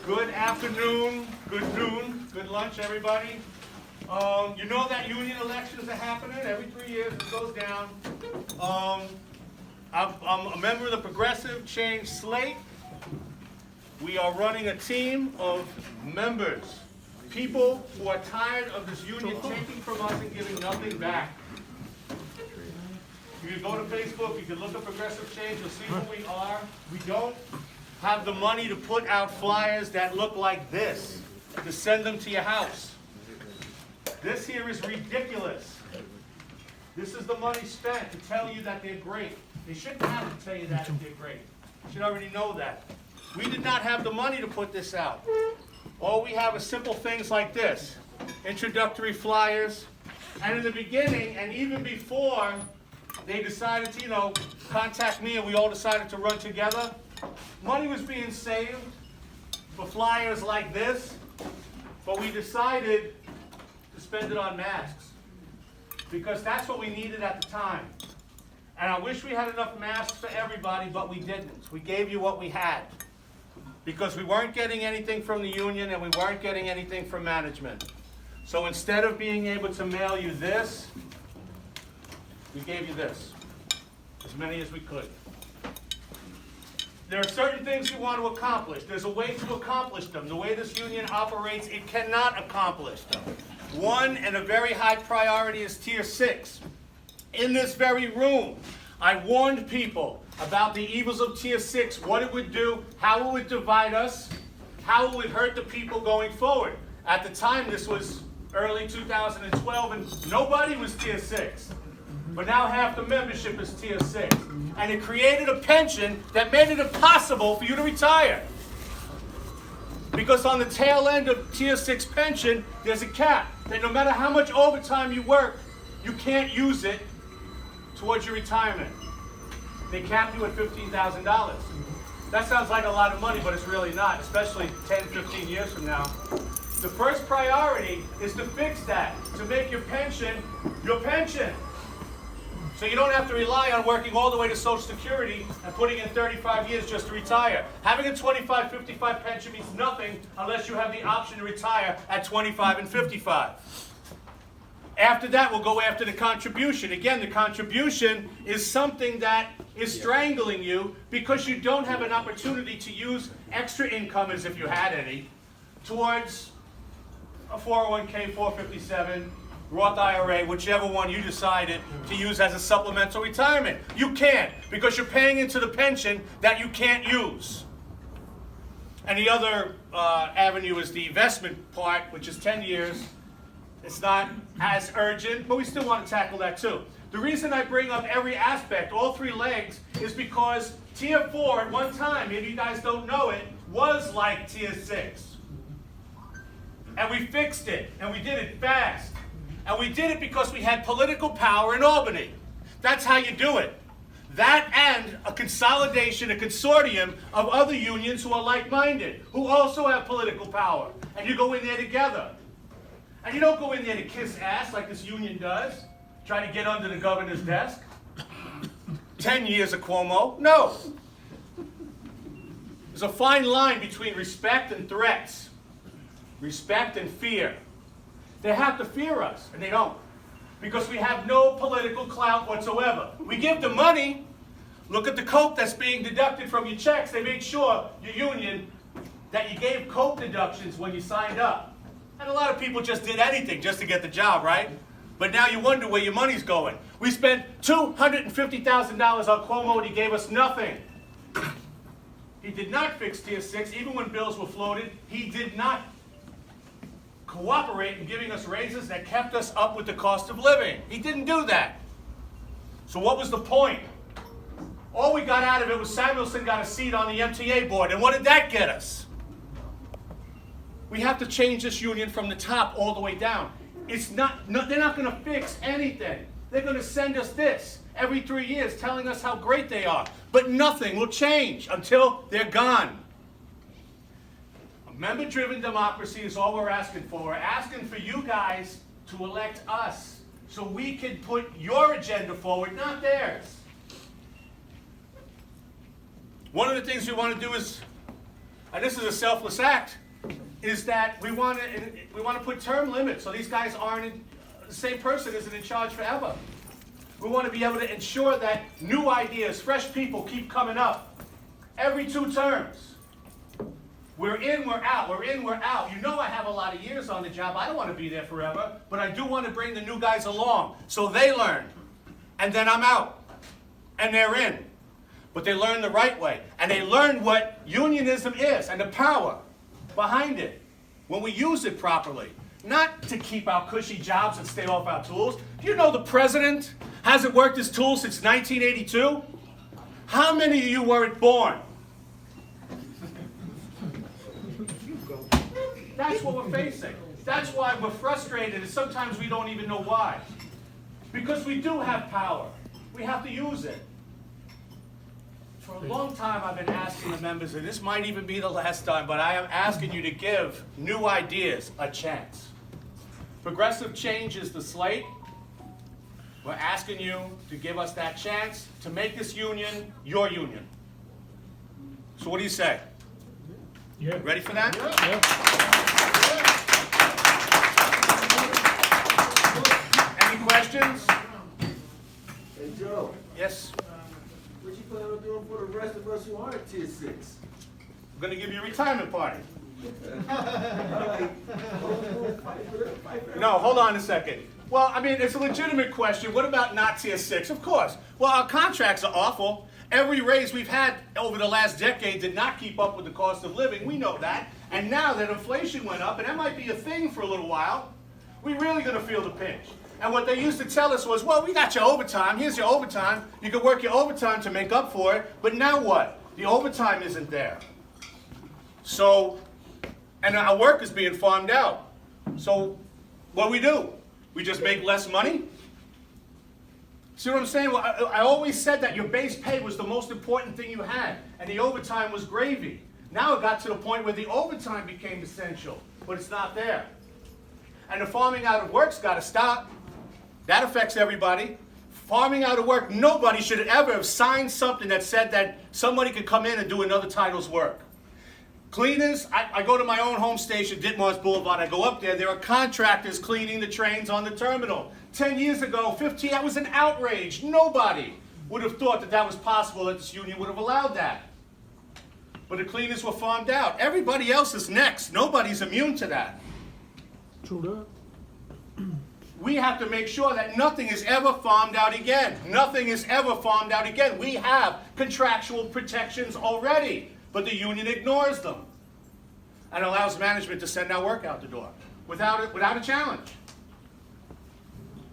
Good afternoon, good noon, good lunch, everybody. You know that union elections are happening every 3 years. It goes down. I'm a member of the Progressive Change Slate. We are running a team of members, people who are tired of this union taking from us and giving nothing back. You can go to Facebook, you can look at Progressive Change, you'll see who we are. We don't have the money to put out flyers that look like this, to send them to your house. This here is ridiculous. This is the money spent to tell you that they're great. They shouldn't have to tell you that if they're great. You should already know that. We did not have the money to put this out. All we have is simple things like this. Introductory flyers. And in the beginning, and even before they decided to, contact me and we all decided to run together, money was being saved for flyers like this, but we decided to spend it on masks because that's what we needed at the time. And I wish we had enough masks for everybody, but we didn't. We gave you what we had because we weren't getting anything from the union and we weren't getting anything from management. So instead of being able to mail you this, we gave you this, as many as we could. There are certain things we want to accomplish. There's a way to accomplish them. The way this union operates, it cannot accomplish them. One, and a very high priority, is Tier 6. In this very room, I warned people about the evils of Tier 6, what it would do, how it would divide us, how it would hurt the people going forward. At the time, this was early 2012, and nobody was Tier 6. But now half the membership is Tier 6. And it created a pension that made it impossible for you to retire. Because on the tail end of Tier 6 pension, there's a cap. That no matter how much overtime you work, you can't use it towards your retirement. They cap you at $15,000. That sounds like a lot of money, but it's really not, especially 10, 15 years from now. The first priority is to fix that, to make your pension your pension. So you don't have to rely on working all the way to Social Security and putting in 35 years just to retire. Having a 25, 55 pension means nothing unless you have the option to retire at 25 and 55. After that, we'll go after the contribution. Again, the contribution is something that is strangling you because you don't have an opportunity to use extra income, as if you had any, towards a 401k, 457, Roth IRA, whichever one you decided to use as a supplemental retirement. You can't, because you're paying into the pension that you can't use. And the other avenue is the investment part, which is 10 years. It's not as urgent, but we still want to tackle that too. The reason I bring up every aspect, all three legs, is because Tier 4 at one time, maybe you guys don't know it, was like Tier 6. And we fixed it, and we did it fast. And we did it because we had political power in Albany. That's how you do it. That and a consolidation, a consortium of other unions who are like-minded, who also have political power. And you go in there together. And you don't go in there to kiss ass like this union does, try to get under the governor's desk. 10 years of Cuomo. No. There's a fine line between respect and threats. Respect and fear. They have to fear us, and they don't, because we have no political clout whatsoever. We give them money. Look at the coke that's being deducted from your checks. They made sure, your union, that you gave coke deductions when you signed up. And a lot of people just did anything just to get the job, right? But now you wonder where your money's going. We spent $250,000 on Cuomo, and he gave us nothing. He did not fix Tier 6, even when bills were floated. He did not cooperate in giving us raises that kept us up with the cost of living. He didn't do that. So what was the point? All we got out of it was Samuelson got a seat on the MTA board, and what did that get us? We have to change this union from the top all the way down. They're not going to fix anything. They're going to send us this every 3 years telling us how great they are. But nothing will change until they're gone. Member-driven democracy is all we're asking for. We're asking for you guys to elect us so we can put your agenda forward, not theirs. One of the things we want to do is and this is a selfless act, is that we want to put term limits so these guys aren't, the same person isn't in charge forever. We want to be able to ensure that new ideas, fresh people keep coming up every 2 terms. We're in, we're out, we're in, we're out. You know I have a lot of years on the job. I don't want to be there forever, but I do want to bring the new guys along so they learn. And then I'm out, and they're in. But they learn the right way, and they learn what unionism is and the power behind it when we use it properly. Not to keep our cushy jobs and stay off our tools. Do you know the president hasn't worked his tools since 1982? How many of you weren't born? That's what we're facing. That's why we're frustrated, and sometimes we don't even know why. Because we do have power. We have to use it. For a long time I've been asking the members, and this might even be the last time, but I am asking you to give new ideas a chance. Progressive change is the slate. We're asking you to give us that chance to make this union your union. So what do you say? Yeah. Ready for that? Yeah. Any questions? Hey, Joe. Yes? What you plan on doing for the rest of us who aren't Tier 6? I'm going to give you a retirement party. No, hold on a second. Well, I mean, it's a legitimate question. What about not Tier 6? Of course. Well, our contracts are awful. Every raise we've had over the last decade did not keep up with the cost of living. We know that. And now that inflation went up, and that might be a thing for a little while, we're really going to feel the pinch. And what they used to tell us was, well, we got your overtime. Here's your overtime. You can work your overtime to make up for it. But now what? The overtime isn't there. So, and our work is being farmed out. So what do? We just make less money? See what I'm saying? Well, I always said that your base pay was the most important thing you had, and the overtime was gravy. Now it got to the point where the overtime became essential, but it's not there. And the farming out of work's got to stop. That affects everybody. Farming out of work, nobody should ever have signed something that said that somebody could come in and do another title's work. Cleaners, I go to my own home station, Ditmars Boulevard. I go up there are contractors cleaning the trains on the terminal. 10 years ago, 15, that was an outrage. Nobody would have thought that that was possible, that this union would have allowed that. But the cleaners were farmed out. Everybody else is next. Nobody's immune to that. True that. We have to make sure that nothing is ever farmed out again. Nothing is ever farmed out again. We have contractual protections already, but the union ignores them and allows management to send our work out the door without a challenge.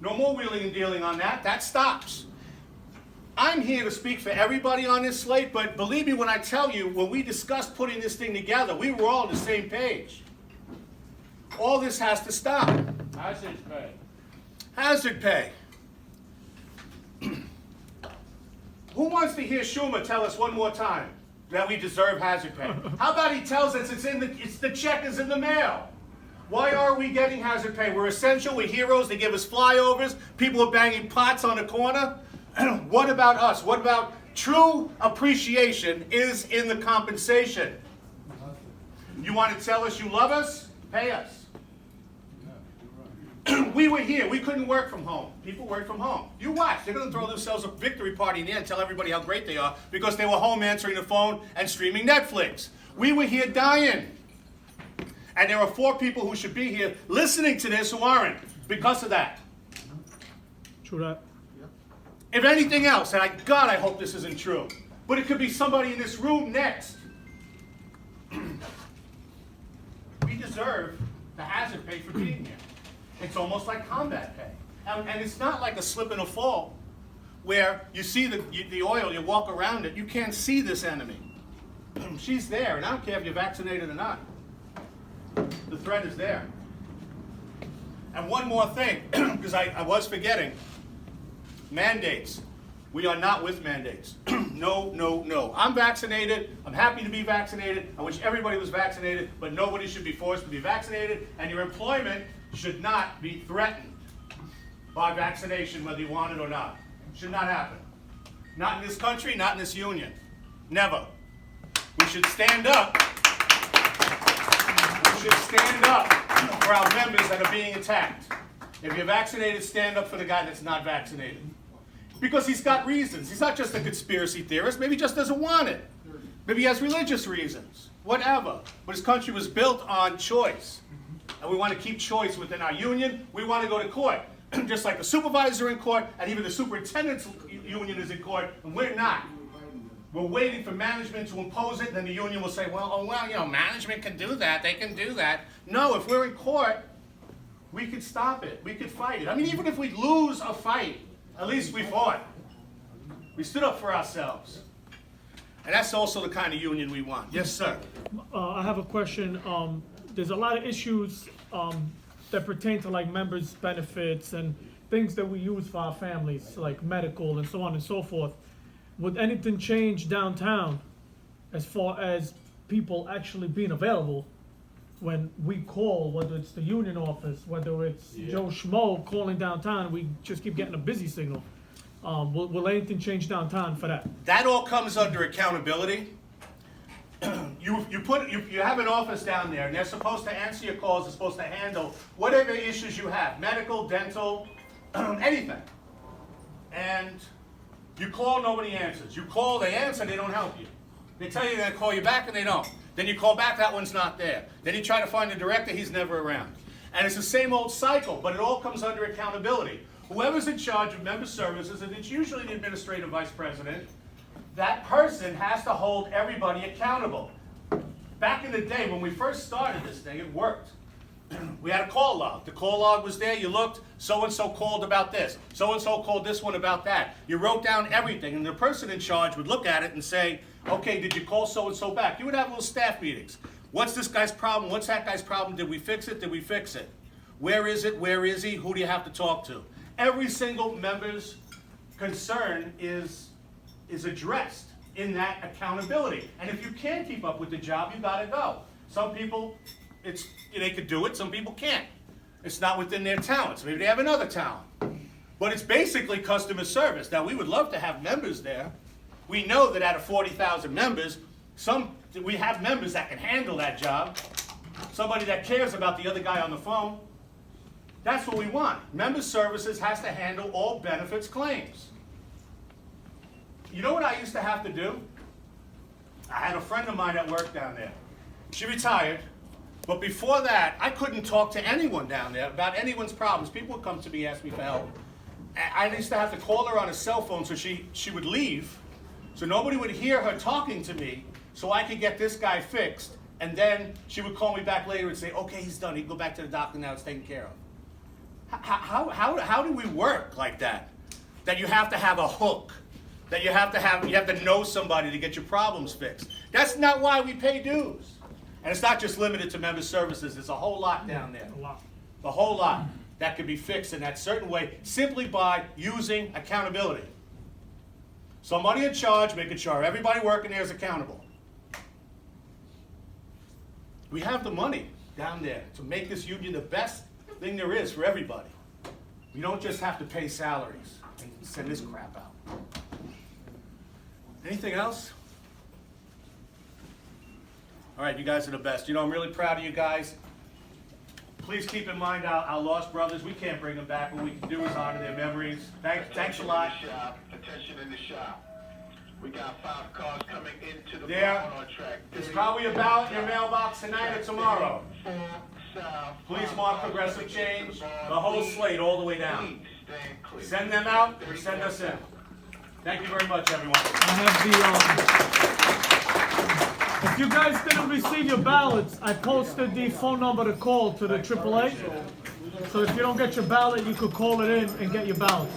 No more wheeling and dealing on that. That stops. I'm here to speak for everybody on this slate, but believe me when I tell you, when we discussed putting this thing together, we were all on the same page. All this has to stop. Hazard pay. Hazard pay. Who wants to hear Schumer tell us one more time that we deserve hazard pay? How about he tells us it's the check is in the mail? Why are we getting hazard pay? We're essential, we're heroes, they give us flyovers, people are banging pots on the corner. What about us? What about true appreciation is in the compensation? You want to tell us you love us? Pay us. We were here. We couldn't work from home. People work from home. You watch. They're going to throw themselves a victory party in the end, tell everybody how great they are because they were home answering the phone and streaming Netflix. We were here dying. And there are 4 people who should be here listening to this who aren't because of that. True that. If anything else, and God, I hope this isn't true, but it could be somebody in this room next. We deserve the hazard pay for being here. It's almost like combat pay. And it's not like a slip and a fall where you see the oil, you walk around it, you can't see this enemy. She's there, and I don't care if you're vaccinated or not. The threat is there. And one more thing, because I was forgetting. Mandates. We are not with mandates. No, no, no. I'm vaccinated. I'm happy to be vaccinated. I wish everybody was vaccinated, but nobody should be forced to be vaccinated, and your employment should not be threatened by vaccination, whether you want it or not. Should not happen. Not in this country, not in this union. Never. We should stand up should stand up for our members that are being attacked. If you're vaccinated, stand up for the guy that's not vaccinated. Because he's got reasons. He's not just a conspiracy theorist. Maybe he just doesn't want it. Maybe he has religious reasons. Whatever. But his country was built on choice. And we want to keep choice within our union. We want to go to court. Just like the supervisors are in court, and even the superintendent's union is in court, and we're not. We're waiting for management to impose it, and then the union will say, well, management can do that. They can do that. No, if we're in court, we could stop it. We could fight it. I mean, even if we lose a fight, at least we fought. We stood up for ourselves. And that's also the kind of union we want. Yes, sir. I have a question. There's a lot of issues that pertain to like members' benefits and things that we use for our families, like medical and so on and so forth. Would anything change downtown as far as people actually being available when we call, whether it's the union office, whether it's Joe Schmo calling downtown, we just keep getting a busy signal? Will anything change downtown for that? That all comes under accountability. You have an office down there, and they're supposed to answer your calls. They're supposed to handle whatever issues you have, medical, dental, anything. And you call, nobody answers. You call, they answer, they don't help you. They tell you they're gonna call you back, and they don't. Then you call back, that one's not there. Then you try to find the director, he's never around. And it's the same old cycle, but it all comes under accountability. Whoever's in charge of member services, and it's usually the administrative vice president, that person has to hold everybody accountable. Back in the day, when we first started this thing, it worked. We had a call log. The call log was there. You looked, so-and-so called about this. So-and-so called this one about that. You wrote down everything, and the person in charge would look at it and say, okay, did you call so-and-so back? You would have little staff meetings. What's this guy's problem? What's that guy's problem? Did we fix it? Did we fix it? Where is it? Where is he? Who do you have to talk to? Every single member's concern is addressed in that accountability. And if you can't keep up with the job, you gotta go. Some people, they could do it, some people can't. It's not within their talents. Maybe they have another talent. But it's basically customer service. Now, we would love to have members there. We know that out of 40,000 members, we have members that can handle that job. Somebody that cares about the other guy on the phone. That's what we want. Member services has to handle all benefits claims. You know what I used to have to do? I had a friend of mine that worked down there. She retired, but before that, I couldn't talk to anyone down there about anyone's problems. People would come to me, ask me for help. I used to have to call her on a cell phone so she would leave, so nobody would hear her talking to me, so I could get this guy fixed. And then she would call me back later and say, okay, he's done. He can go back to the doctor now, it's taken care of. How do we work like that? That you have to have a hook. That you have to know somebody to get your problems fixed. That's not why we pay dues. And it's not just limited to member services. There's a whole lot down there. A whole lot that could be fixed in that certain way simply by using accountability. Somebody in charge making sure everybody working there is accountable. We have the money down there to make this union the best thing there is for everybody. We don't just have to pay salaries and send this crap out. Anything else? All right, you guys are the best. You know, I'm really proud of you guys. Please keep in mind our lost brothers. We can't bring them back. What we can do is honor their memories. Thanks a lot. Attention in the shop. We got 5 cars coming into the There bar on track. is probably a ballot in your mailbox tonight or tomorrow. Please mark progressive change, the whole slate all the way down. Send them out or send us in. Thank you very much, everyone. I have if you guys didn't receive your ballots, I posted the phone number to call to the AAA. So if you don't get your ballot, you could call it in and get your ballot.